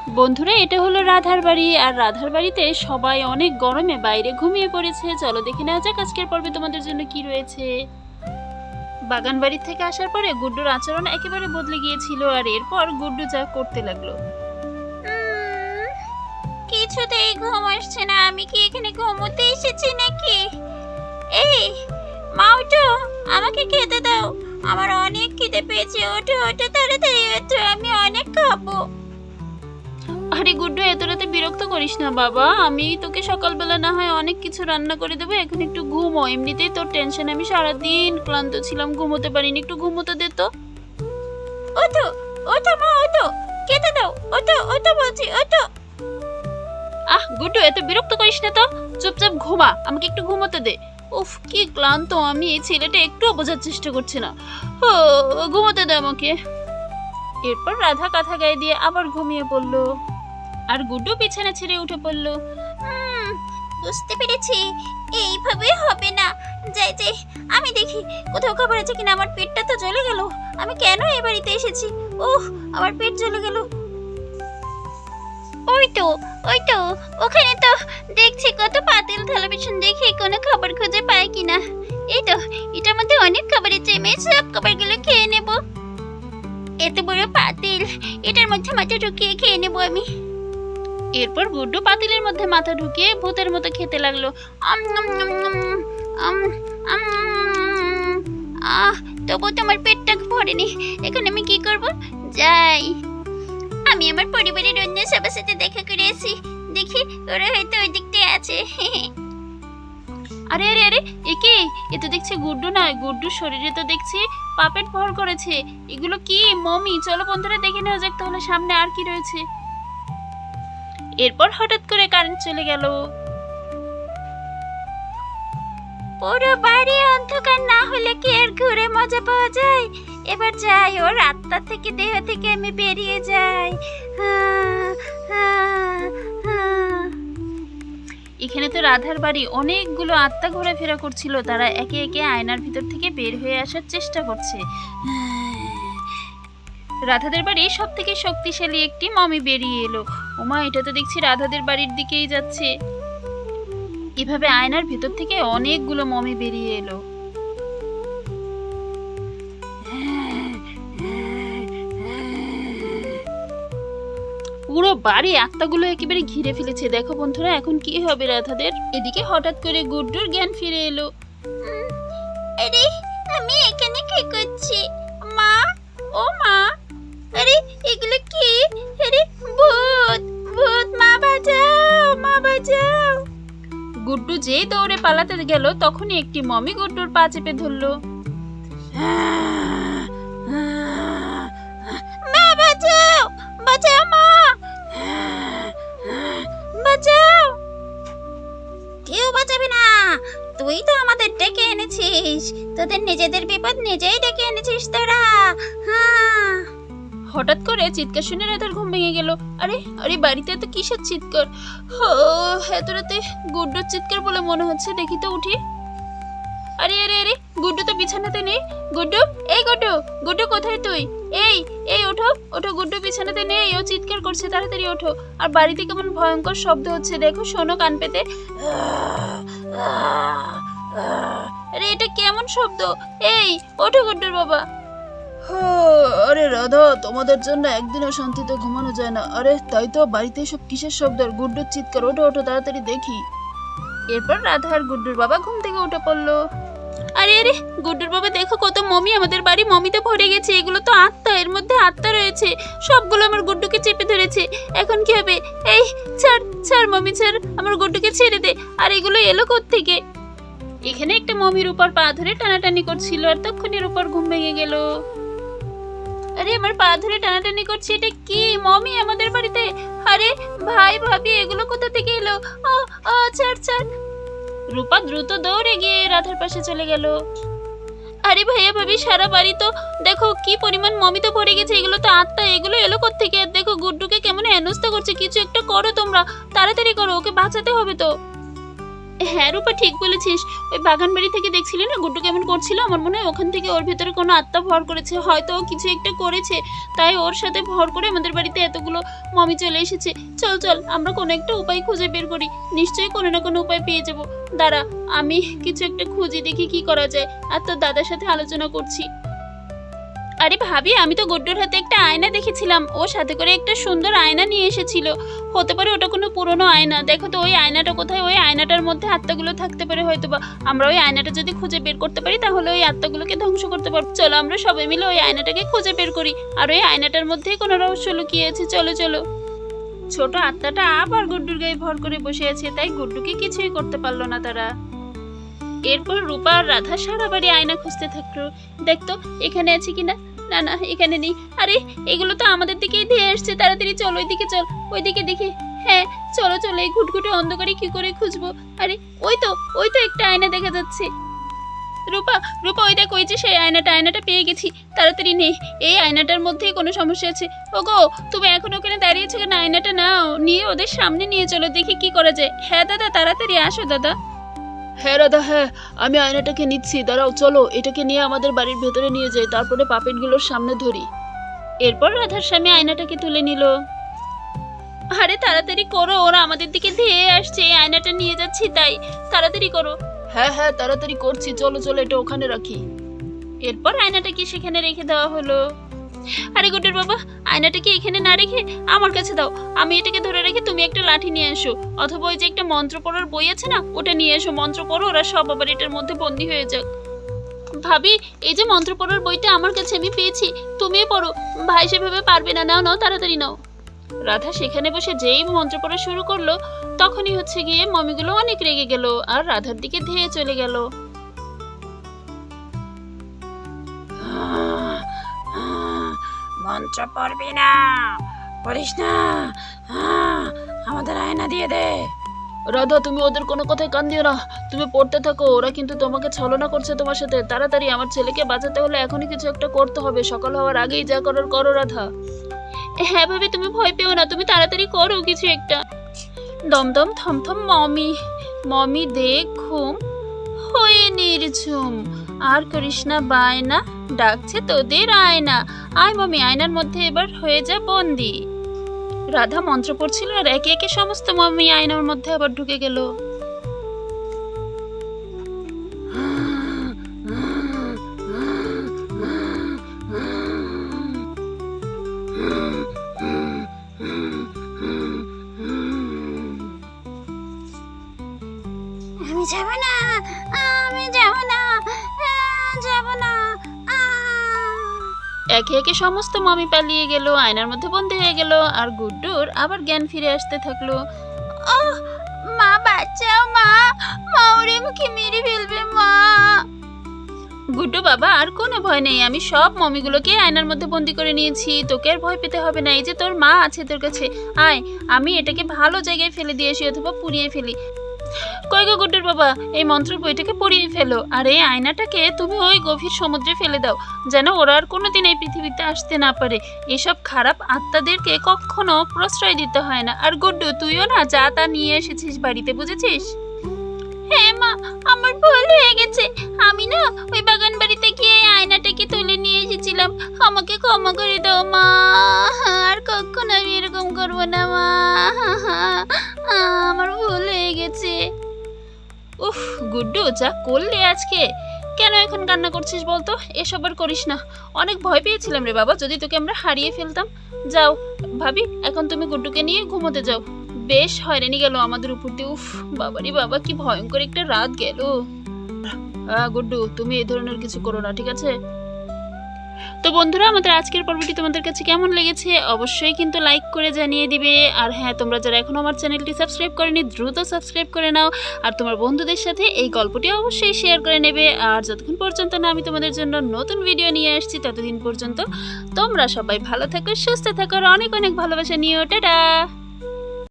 বন্ধুরা, এটা হলো রাধার বাড়ি। আর রাধার বাড়িতে সবাই অনেক গরমে বাইরে ঘুমিয়ে পড়েছে। চলো দেখে নেওয়া যাক আজকের পর্বে তোমাদের জন্য কি রয়েছে। বাগান বাড়ি থেকে আসার পরে গুড্ডুর আচরণ একেবারে বদলে গিয়েছিল। আর এরপর গুড্ডু যা করতে লাগলো। কিছুতেই ঘুম আসছে না। আমি কি এখানে ঘুমোতে এসেছি নাকি? এই মা, ওঠো, আমাকে খেতে দাও। আমার অনেক খিদে পেয়েছে। ওঠো ওঠো, তাড়াতাড়ি ওঠো, আমি অনেক খাবো। আরে গুড্ডু, এত রাতে বিরক্ত করিস না বাবা। আমি তোকে সকালবেলা না হয় অনেক কিছু রান্না করে দেবো, এখন একটু ঘুমো। এমনিতেই তোর টেনশন, আমি সারাদিন ক্লান্ত ছিলাম, ঘুমোতে পারিনি। একটু ঘুমোতে দে তো। ওঠো ওঠো মা, ওঠো, খেতে দাও। ওঠো ওঠো বলছি, ওঠো। গুড্ডু, এত বিরক্ত করিস না তো, চুপচাপ ঘুমা, আমাকে একটু ঘুমোতে দে। উফ, কি ক্লান্ত আমি। এই ছেলেটা একটুও বোঝার চেষ্টা করছে না। ঘুমোতে দে আমাকে। এরপর রাধা কাঁথা গায়ে দিয়ে আবার ঘুমিয়ে পড়লো। আর গুড্ডু বিছানা ছেড়ে উঠে পড়লো। বুঝতে পেরেছি, এইভাবে হবে না। যাই যাই, আমি দেখি কোথাও খাবার আছে কিনা। আমার পেটটা তো জ্বলে গেল। আমি কেন এই বাড়িতে এসেছি? আমার পেট জ্বলে গেল। ওই তো ওখানে তো দেখছি কত পাতিল থালা পিছন, দেখি কোনো খাবার খুঁজে পাই কিনা। এই তো, এটার মধ্যে অনেক খাবার আছে, আমি সব খাবারগুলো খেয়ে নেব। এত বড় পাতিল, এটার মধ্যে মাথা ঢুকিয়ে খেয়ে নেব আমি। এরপর গুড্ডু পাতিলের মধ্যে মাথা ঢুকিয়ে ভূতের মতো খেতে লাগলো। তবু তোমার পেটটা ভরেনি। এখন আমি কি করব? যাই, আমি আমার পরিবারের অন্য সবার সাথে দেখা করে আসি। দেখি ওরা হয়তো ওই দিকটায় আছে। আরে আরে আরে, একে, এ তো দেখছি গুড্ডু নয়। গুড্ডুর শরীরে তো দেখছি পাপেট ভর করেছে। এগুলো কি মমি? চলো বন্ধুরা দেখে নেওয়া যাক তাহলে সামনে আর কি রয়েছে। এরপর হঠাৎ করে কারেন্ট চলে গেল। পুরো বাড়ি অন্ধকার না হলে কি আর ঘুরে মজা পাওয়া যায়? এবার যাই, ওর আত্মা থেকে, দেহ থেকে আমি বেরিয়ে যাই। এখানে তো রাধার বাড়ি অনেকগুলো আত্মা ঘোরাফেরা করছিল। তারা একে একে আয়নার ভিতর থেকে বের হয়ে আসার চেষ্টা করছে। রাধাদের বাড়ি সব থেকে শক্তিশালী একটি মমি বেরিয়ে এলো। ওমা, এটা তো দেখছি রাধাদের বাড়ির দিকেই যাচ্ছে। এভাবে আয়নার ভিতর থেকে অনেকগুলো মমি বেরিয়ে এলো। পুরো বাড়ি আত্মাগুলো একেবারে ঘিরে ফেলেছে। দেখো বন্ধুরা, এখন কি হবে রাধাদের? এদিকে হঠাৎ করে গুড্ডুর জ্ঞান ফিরে এলো। আরে, আমি এখানে কি করছি? মা, ও মা, আরে এগুলো কি? আরে ভূত ভূত, মা বাঁচাও, মা বাঁচাও। গুড্ডু যেই দৌড়ে পালাতে গেল তখনই একটি মমি গুড্ডুর পা চেপে ধরলো। মা বাঁচাও, বাঁচাও মা, বাঁচাও। কেউ বাঁচাবে না, তুই তো আমাদের ডেকে এনেছিস। তোদের নিজেদের বিপদ নিজেই ডেকে এনেছিস তোরা। হঠাৎ করে চিৎকার শুনে রাধার ঘুম ভেঙে গেল। আরে আরে, বাড়িতে তো কিসের চিৎকার? এত রাতে গুড্ডুর চিৎকার বলে মনে হচ্ছে। দেখি তো, উঠি। আরে আরে আরে, গুড্ডু তো বিছানাতে নেই। গুড্ডু, এই গুড্ডু, গুড্ডু কোথায় তুই? এই এই, ওঠো ওঠো, গুড্ডু বিছানাতে নেই, ও চিৎকার করছে, তাড়াতাড়ি ওঠো। আর বাড়িতে কেমন ভয়ঙ্কর শব্দ হচ্ছে, দেখো, শোনো কান পেতে। আরে এটা কেমন শব্দ? এই ওঠো গুড্ডুর বাবা। আরে রাধা, তোমাদের জন্য একদিনও শান্তিতে ঘুমানো যায় না। আরে তাই তো, বাড়িতে সব কিসের শব্দ? গুড্ডুর চিৎকার। ওঠো ওঠো, তাড়াতাড়ি দেখি। এরপর রাধা আর গুড্ডুর বাবা ঘুম থেকে উঠে পড়লো। আরে আরে, গুড্ডুর বাবা দেখো কত মমি, আমাদের বাড়ি মমিতে ভরে গেছে। এগুলো তো আত্মা, এর মধ্যে আত্মা রয়েছে। সবগুলো আমার গুড্ডুকে চেপে ধরেছে। এখন কি হবে? এই ছাড় ছাড় মমি, ছাড়, আমার গুড্ডুকে ছেড়ে দে। আর এগুলো এলো কোত্থেকে? এখানে একটা মমির উপর পা ধরে টানাটানি করছিল, আর তখনই উপর ঘুম ভেঙে গেল। আরে আমার পা ধরে টানাটানি করছে, এটা কি? মমি আমাদের বাড়িতে। আরে ভাই ভাবি, এগুলো কোথা থেকে এলো? ছাড় ছাড়। রূপা দ্রুত দৌড়ে গিয়ে রাধার পাশে চলে গেল। আরে ভাইয়া ভাবি, সারা বাড়ি তো দেখো কি পরিমাণ মমি তো ভরে গেছে। এগুলো তো আত্মা, এগুলো এলো কোত্থেকে? আর দেখো গুড্ডুকে কেমন হেনস্থা করছে। কিছু একটা করো তোমরা, তাড়াতাড়ি করো, ওকে বাঁচাতে হবে তো। হ্যাঁ রূপা, ঠিক বলেছিস। ওই বাগান বাড়ি থেকে দেখছিলি না গুড্ডু কেমন করছিল? আমার মনে হয় ওখান থেকে ওর ভেতরে কোনো আত্মা ভর করেছে, হয়তো ও কিছু একটা করেছে, তাই ওর সাথে ভর করে আমাদের বাড়িতে এতগুলো মমি চলে এসেছে। চল চল, আমরা কোনো একটা উপায় খুঁজে বের করি, নিশ্চয়ই কোনো না কোনো উপায় পেয়ে যাব। দাঁড়া, আমি কিছু একটা খুঁজে দেখি কি করা যায়। আর তোর দাদার সাথে আলোচনা করছি। আরে ভাবি, আমি তো গুড্ডুর হাতে একটা আয়না দেখেছিলাম, ও সাথে করে একটা সুন্দর আয়না নিয়ে এসেছিল। হতে পারে ওটা কোনো পুরনো আয়না। দেখো তো ওই আয়নাটা কোথায়? ওই আয়নাটার মধ্যে আত্মাগুলো থাকতে পারে হয়তো বা। আমরা ওই আয়নাটা যদি খুঁজে বের করতে পারি তাহলে ওই আত্মাগুলোকে ধ্বংস করতে পারবো। চলো আমরা সবাই মিলে ওই আয়নাটাকে খুঁজে বের করি, আর ওই আয়নাটার মধ্যেই কোনো রহস্য লুকিয়ে আছে। চলো চলো। ছোট আত্মাটা আবার গুড্ডুর গায়ে ভর করে বসে আছে, তাই গুড্ডুকে কিছুই করতে পারলো না তারা। এরপর রূপা আর রাধা সারা বাড়ি আয়না খুঁজতে থাকলো। দেখতো এখানে আছে কিনা। না না, এখানে নেই। আরে এগুলো তো আমাদের দিকেই ধেয়ে আসছে, তাড়াতাড়ি চল, ওইদিকে চল, ওইদিকে দেখি। হ্যাঁ চলো চলো, এই ঘুটঘুটে অন্ধকারে কি করে খুঁজবো? আরে ওই তো একটা আয়না দেখা যাচ্ছে। রূপা রূপা, ওই দেখ, ওই যে সেই আয়নাটা পেয়ে গেছি। তাড়াতাড়ি নেই, এই আয়নাটার মধ্যেই কোনো সমস্যা আছে। ওগো, তুমি এখন ওখানে দাঁড়িয়েছো কেন? আয়নাটা নাও, নিয়ে ওদের সামনে নিয়ে চলো, দেখি কি করা যায়। হ্যাঁ দাদা, তাড়াতাড়ি আসো দাদা। হ্যাঁ রাধা, হ্যাঁ আমি আয়নাটাকে নিচ্ছি, দাঁড়াও। চলো এটাকে নিয়ে আমাদের বাড়ির ভেতরে নিয়ে যাই, তারপরে পাপেটগুলোর সামনে ধরি। এরপর রাধার স্বামী আয়নাটাকে তুলে নিল। আরে তাড়াতাড়ি করো, ওরা আমাদের দিকে ধেয়ে আসছে, এই আয়নাটা নিয়ে যাচ্ছি তাই, তাড়াতাড়ি করো। হ্যাঁ হ্যাঁ তাড়াতাড়ি করছি, চলো চলো এটা ওখানে রাখি। এরপর আয়নাটাকে সেখানে রেখে দেওয়া হলো। আরে গুড্ডুর বাবা, আয়নাটাকে এখানে না রেখে আমার কাছে দাও, আমি এটাকে ধরে রেখে তুমি একটা লাঠি নিয়ে এসো, অথবা ওই যে একটা মন্ত্র পড়ার বই আছে না, ওটা নিয়ে এসো। মন্ত্র পড়ো, ওরা সব আবার এটার মধ্যে বন্দী হয়ে যাক। ভাবি, এই যে মন্ত্র পড়ার বইটা আমার কাছে আমি পেয়েছি, তুমিও পড়ো। ভাই সেভাবে পারবে না, নাও নাও তাড়াতাড়ি নাও। রাধা সেখানে বসে যেই মন্ত্র পড়া শুরু করলো, তখনই হচ্ছে গিয়ে মমিগুলো অনেক রেগে গেল আর রাধার দিকে ধেয়ে চলে গেল। মন্ত্র পড়বি না, পড়িস না, আমাদের আয়না দিয়ে দে। রাধা, তুমি ওদের কোনো কথায় কান দিও না, তুমি পড়তে থাকো। ওরা কিন্তু তোমাকে ছলনা করছে তোমার সাথে। তাড়াতাড়ি আমার ছেলেকে বাঁচাতে হলে এখনই কিছু একটা করতে হবে, সকাল হওয়ার আগেই যা করার করো রাধা। হ্যাঁ ভাবি, তুমি ভয় পেও না, তুমি তাড়াতাড়ি করো কিছু একটা। দমদম থমথম মমি দেখ ঘুম হয়ে নির্ঝুম, আর করিস না বায়না, ডাকছে তোদের আয়না। আয় মমি, আয়নার মধ্যে এবার হয়ে যা বন্দি। রাধা মন্ত্র পড়ছিল আর একে একে সমস্ত মমি আয়নার মধ্যে আবার ঢুকে গেল। আমি যাব না, আমি যাব না, যাব না। একে একে সমস্ত মমি পালিয়ে গেল, আয়নার মধ্যে বন্দি হয়ে গেল, আর গুড্ডুর আবার জ্ঞান ফিরে আসতে থাকলো। মা বাঁচাও, মা, মা ওরে আমাকে মেরে ফেলবে মা। গুড্ডু বাবা, আর কোনো ভয় নেই, আমি সব মমিগুলোকে আয়নার মধ্যে বন্দি করে নিয়েছি, তোকে আর ভয় পেতে হবে না। এই যে তোর মা আছে তোর কাছে, আয় আমি এটাকে ভালো জায়গায় ফেলে দিয়ে আসি, অথবা পুড়িয়ে ফেলি। কই গো গুড্ডুর বাবা, এই মন্ত্র বইটাকে পড়িয়ে ফেলো, আর এই আয়নাটাকে তুমি ওই গভীর সমুদ্রে ফেলে দাও, যেন ওরা আর কোনোদিন এই পৃথিবীতে আসতে না পারে। এসব খারাপ আত্মাদেরকে কখনো প্রশ্রয় দিতে হয় না। আর গুড্ডু, তুইও না যা তা নিয়ে এসেছিস বাড়িতে, বুঝেছিস? হ্যাঁ মা, আমার ভুল হয়ে গেছে, আমি না ওই বাগান বাড়িতে গিয়ে আয়নাটাকে তুলে নিয়ে এসেছিলাম, আমাকে ক্ষমা করে দাও মা, আর কখনো আমি এরকম করবো না মা, আমার ভুল হয়ে গেছে। উফ গুড্ডু, যা করলে আজকে, কেন এখন কান্না করছিস বলতো? এসব আর করিস না, অনেক ভয় পেয়েছিলাম রে বাবা, যদি তোকে আমরা হারিয়ে ফেলতাম। যাও ভাবি, এখন তুমি গুড্ডুকে নিয়ে ঘুমোতে যাও, বেশ হয়রানি গেল আমাদের উপর দিয়ে। উফ বাবারি বাবা, কি ভয়ঙ্কর একটা রাত গেল। গুড্ডু, তুমি এই ধরনের কিছু করো না, ঠিক আছে? তো বন্ধুরা, আমাদের আজকের পর্বটি তোমাদের কাছে কেমন লেগেছে অবশ্যই কিন্তু লাইক করে জানিয়ে দিবে। আর হ্যাঁ, তোমরা যারা এখনো আমার চ্যানেলটি সাবস্ক্রাইব করনি, দ্রুত সাবস্ক্রাইব করে নাও, আর তোমার বন্ধুদের সাথে এই গল্পটি অবশ্যই শেয়ার করে নেবে। আর যতক্ষণ পর্যন্ত না আমি তোমাদের জন্য নতুন ভিডিও নিয়ে আসছি, ততদিন পর্যন্ত তোমরা সবাই ভালো থাকো, সুস্থ থাকো, আর অনেক অনেক ভালোবাসা নিও। টাটা।